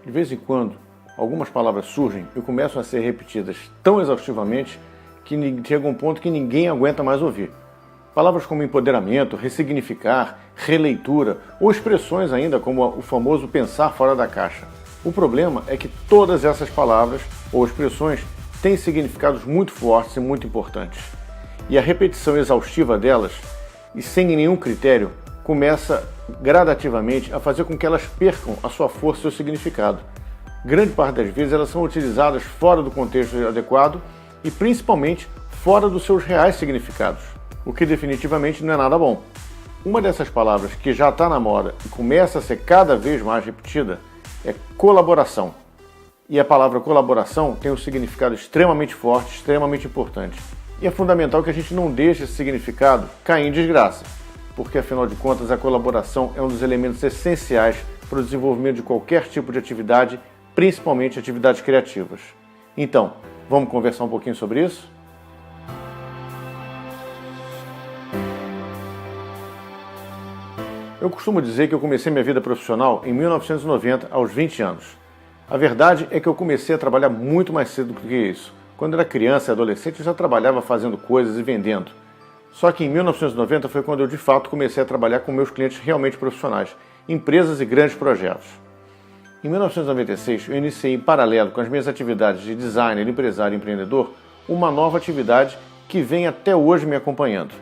De vez em quando, algumas palavras surgem e começam a ser repetidas tão exaustivamente que chega um ponto que ninguém aguenta mais ouvir. Palavras como empoderamento, ressignificar, releitura ou expressões ainda como o famoso pensar fora da caixa. O problema é que todas essas palavras ou expressões têm significados muito fortes e muito importantes. E a repetição exaustiva delas, e sem nenhum critério, começa gradativamente a fazer com que elas percam a sua força e seu significado. Grande parte das vezes elas são utilizadas fora do contexto adequado e principalmente fora dos seus reais significados, o que definitivamente não é nada bom. Uma dessas palavras que já está na moda e começa a ser cada vez mais repetida é colaboração. E a palavra colaboração tem um significado extremamente forte, extremamente importante. E é fundamental que a gente não deixe esse significado cair em desgraça, porque afinal de contas a colaboração é um dos elementos essenciais para o desenvolvimento de qualquer tipo de atividade, principalmente atividades criativas. Então, vamos conversar um pouquinho sobre isso? Eu costumo dizer que eu comecei minha vida profissional em 1990, aos 20 anos. A verdade é que eu comecei a trabalhar muito mais cedo do que isso. Quando era criança e adolescente, eu já trabalhava fazendo coisas e vendendo. Só que em 1990 foi quando eu de fato comecei a trabalhar com meus clientes realmente profissionais, empresas e grandes projetos. Em 1996, eu iniciei em paralelo com as minhas atividades de designer, empresário e empreendedor, uma nova atividade que vem até hoje me acompanhando.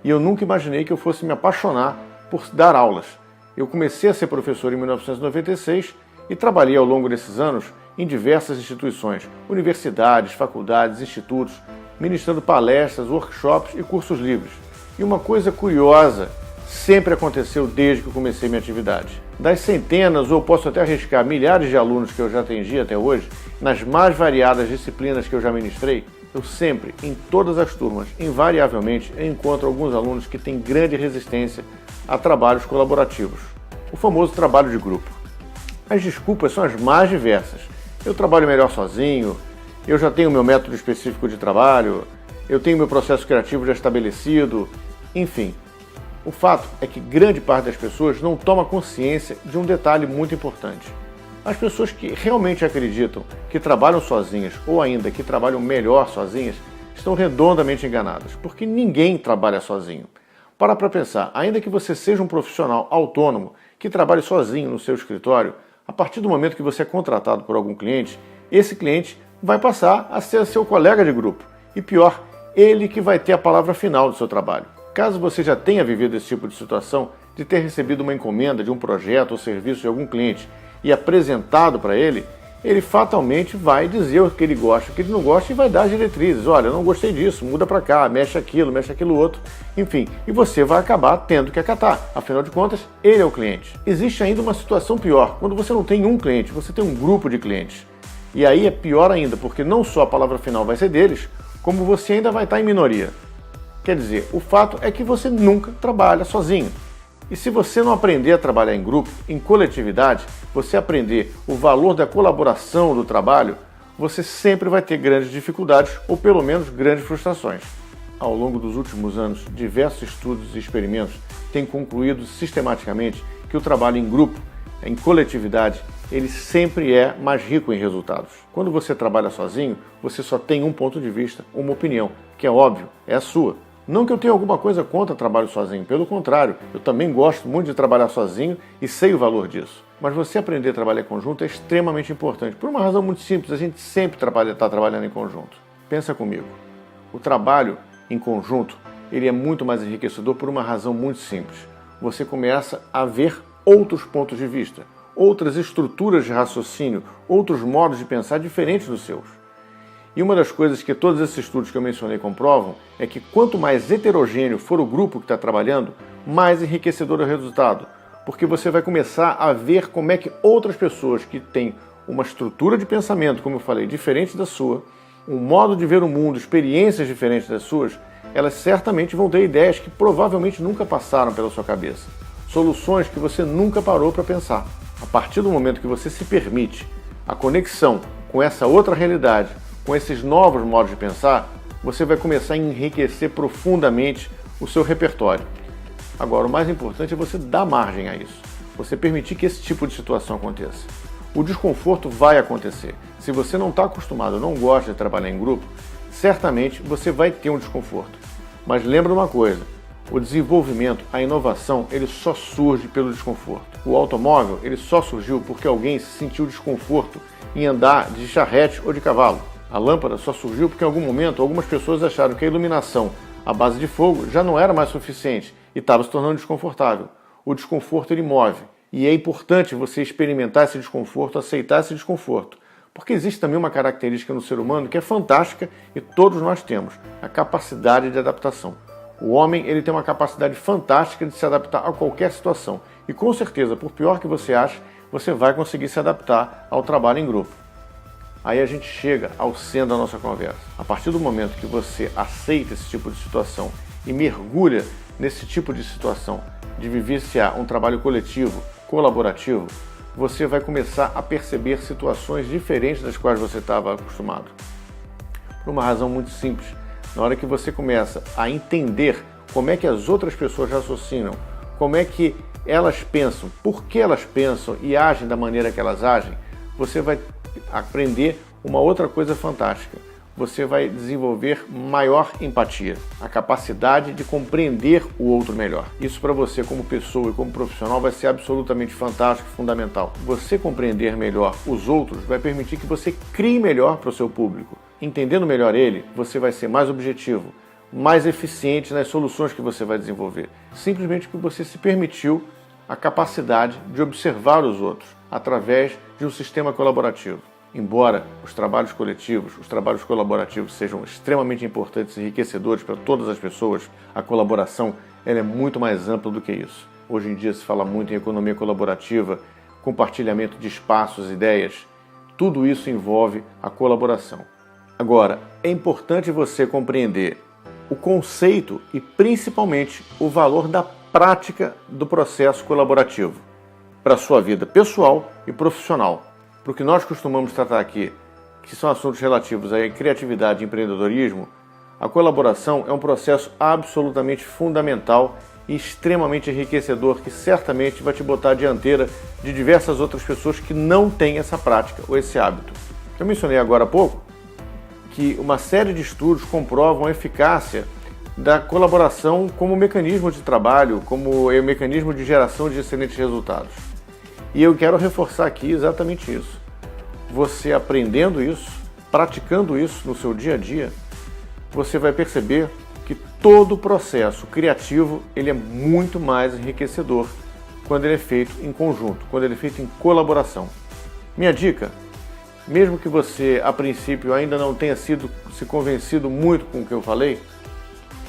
E eu nunca imaginei que eu fosse me apaixonar por dar aulas. Eu comecei a ser professor em 1996 e trabalhei ao longo desses anos em diversas instituições, universidades, faculdades, institutos, ministrando palestras, workshops e cursos livres. E uma coisa curiosa sempre aconteceu desde que eu comecei minha atividade. Das centenas, ou posso até arriscar, milhares de alunos que eu já atendi até hoje, nas mais variadas disciplinas que eu já ministrei, eu sempre, em todas as turmas, invariavelmente, encontro alguns alunos que têm grande resistência a trabalhos colaborativos, o famoso trabalho de grupo. As desculpas são as mais diversas. Eu trabalho melhor sozinho, eu já tenho meu método específico de trabalho, eu tenho meu processo criativo já estabelecido, enfim. O fato é que grande parte das pessoas não toma consciência de um detalhe muito importante. As pessoas que realmente acreditam que trabalham sozinhas ou ainda que trabalham melhor sozinhas estão redondamente enganadas, porque ninguém trabalha sozinho. Para pensar, ainda que você seja um profissional autônomo que trabalhe sozinho no seu escritório, a partir do momento que você é contratado por algum cliente, esse cliente vai passar a ser seu colega de grupo. E pior, ele que vai ter a palavra final do seu trabalho. Caso você já tenha vivido esse tipo de situação, de ter recebido uma encomenda de um projeto ou serviço de algum cliente e apresentado para ele, ele fatalmente vai dizer o que ele gosta, o que ele não gosta e vai dar as diretrizes. Olha, eu não gostei disso, muda para cá, mexe aquilo outro, enfim. E você vai acabar tendo que acatar. Afinal de contas, ele é o cliente. Existe ainda uma situação pior. Quando você não tem um cliente, você tem um grupo de clientes. E aí é pior ainda, porque não só a palavra final vai ser deles, como você ainda vai estar em minoria. Quer dizer, o fato é que você nunca trabalha sozinho. E se você não aprender a trabalhar em grupo, em coletividade, você aprender o valor da colaboração do trabalho, você sempre vai ter grandes dificuldades ou pelo menos grandes frustrações. Ao longo dos últimos anos, diversos estudos e experimentos têm concluído sistematicamente que o trabalho em grupo, em coletividade, ele sempre é mais rico em resultados. Quando você trabalha sozinho, você só tem um ponto de vista, uma opinião, que é óbvio, é a sua. Não que eu tenha alguma coisa contra trabalho sozinho, pelo contrário, eu também gosto muito de trabalhar sozinho e sei o valor disso. Mas você aprender a trabalhar em conjunto é extremamente importante, por uma razão muito simples, a gente sempre está trabalhando em conjunto. Pensa comigo, o trabalho em conjunto, ele é muito mais enriquecedor por uma razão muito simples. Você começa a ver outros pontos de vista, outras estruturas de raciocínio, outros modos de pensar diferentes dos seus. E uma das coisas que todos esses estudos que eu mencionei comprovam é que quanto mais heterogêneo for o grupo que está trabalhando, mais enriquecedor é o resultado. Porque você vai começar a ver como é que outras pessoas que têm uma estrutura de pensamento, como eu falei, diferente da sua, um modo de ver o mundo, experiências diferentes das suas, elas certamente vão ter ideias que provavelmente nunca passaram pela sua cabeça. Soluções que você nunca parou para pensar. A partir do momento que você se permite a conexão com essa outra realidade, com esses novos modos de pensar, você vai começar a enriquecer profundamente o seu repertório. Agora, o mais importante é você dar margem a isso. Você permitir que esse tipo de situação aconteça. O desconforto vai acontecer. Se você não está acostumado, não gosta de trabalhar em grupo, certamente você vai ter um desconforto. Mas lembra uma coisa, o desenvolvimento, a inovação, ele só surge pelo desconforto. O automóvel, ele só surgiu porque alguém se sentiu desconforto em andar de charrete ou de cavalo. A lâmpada só surgiu porque em algum momento algumas pessoas acharam que a iluminação à base de fogo já não era mais suficiente e estava se tornando desconfortável. O desconforto ele move e é importante você experimentar esse desconforto, aceitar esse desconforto. Porque existe também uma característica no ser humano que é fantástica e todos nós temos, a capacidade de adaptação. O homem ele tem uma capacidade fantástica de se adaptar a qualquer situação. E com certeza, por pior que você ache, você vai conseguir se adaptar ao trabalho em grupo. Aí a gente chega ao centro da nossa conversa. A partir do momento que você aceita esse tipo de situação e mergulha nesse tipo de situação de vivenciar um trabalho coletivo, colaborativo, você vai começar a perceber situações diferentes das quais você estava acostumado. Por uma razão muito simples. Na hora que você começa a entender como é que as outras pessoas raciocinam, como é que elas pensam, por que elas pensam e agem da maneira que elas agem, você vai aprender uma outra coisa fantástica. Você vai desenvolver maior empatia, a capacidade de compreender o outro melhor. Isso para você como pessoa e como profissional vai ser absolutamente fantástico e fundamental. Você compreender melhor os outros vai permitir que você crie melhor para o seu público. Entendendo melhor ele, você vai ser mais objetivo, mais eficiente nas soluções que você vai desenvolver. Simplesmente porque você se permitiu a capacidade de observar os outros através de um sistema colaborativo. Embora os trabalhos coletivos, os trabalhos colaborativos sejam extremamente importantes e enriquecedores para todas as pessoas, a colaboração ela é muito mais ampla do que isso. Hoje em dia se fala muito em economia colaborativa, compartilhamento de espaços, ideias. Tudo isso envolve a colaboração. Agora, é importante você compreender o conceito e principalmente o valor da prática do processo colaborativo para a sua vida pessoal e profissional. Para o que nós costumamos tratar aqui, que são assuntos relativos à criatividade e empreendedorismo, a colaboração é um processo absolutamente fundamental e extremamente enriquecedor que certamente vai te botar à dianteira de diversas outras pessoas que não têm essa prática ou esse hábito. Eu mencionei agora há pouco que uma série de estudos comprovam a eficácia da colaboração como mecanismo de trabalho, como mecanismo de geração de excelentes resultados. E eu quero reforçar aqui exatamente isso. Você aprendendo isso, praticando isso no seu dia a dia, você vai perceber que todo o processo criativo ele é muito mais enriquecedor quando ele é feito em conjunto, quando ele é feito em colaboração. Minha dica, mesmo que você a princípio ainda não tenha se convencido muito com o que eu falei,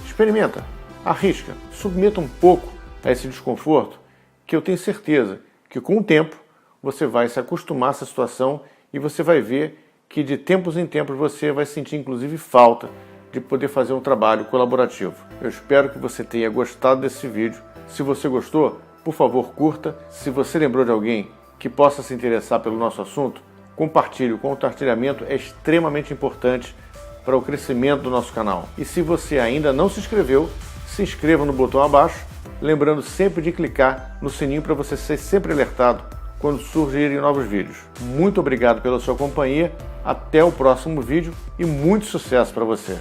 experimenta, arrisca, submeta um pouco a esse desconforto, que eu tenho certeza que com o tempo você vai se acostumar a essa situação e você vai ver que de tempos em tempos você vai sentir inclusive falta de poder fazer um trabalho colaborativo. Eu espero que você tenha gostado desse vídeo. Se você gostou, por favor curta. Se você lembrou de alguém que possa se interessar pelo nosso assunto, compartilhe. O compartilhamento é extremamente importante para o crescimento do nosso canal. E se você ainda não se inscreveu, se inscreva no botão abaixo, lembrando sempre de clicar no sininho para você ser sempre alertado quando surgirem novos vídeos. Muito obrigado pela sua companhia, até o próximo vídeo e muito sucesso para você!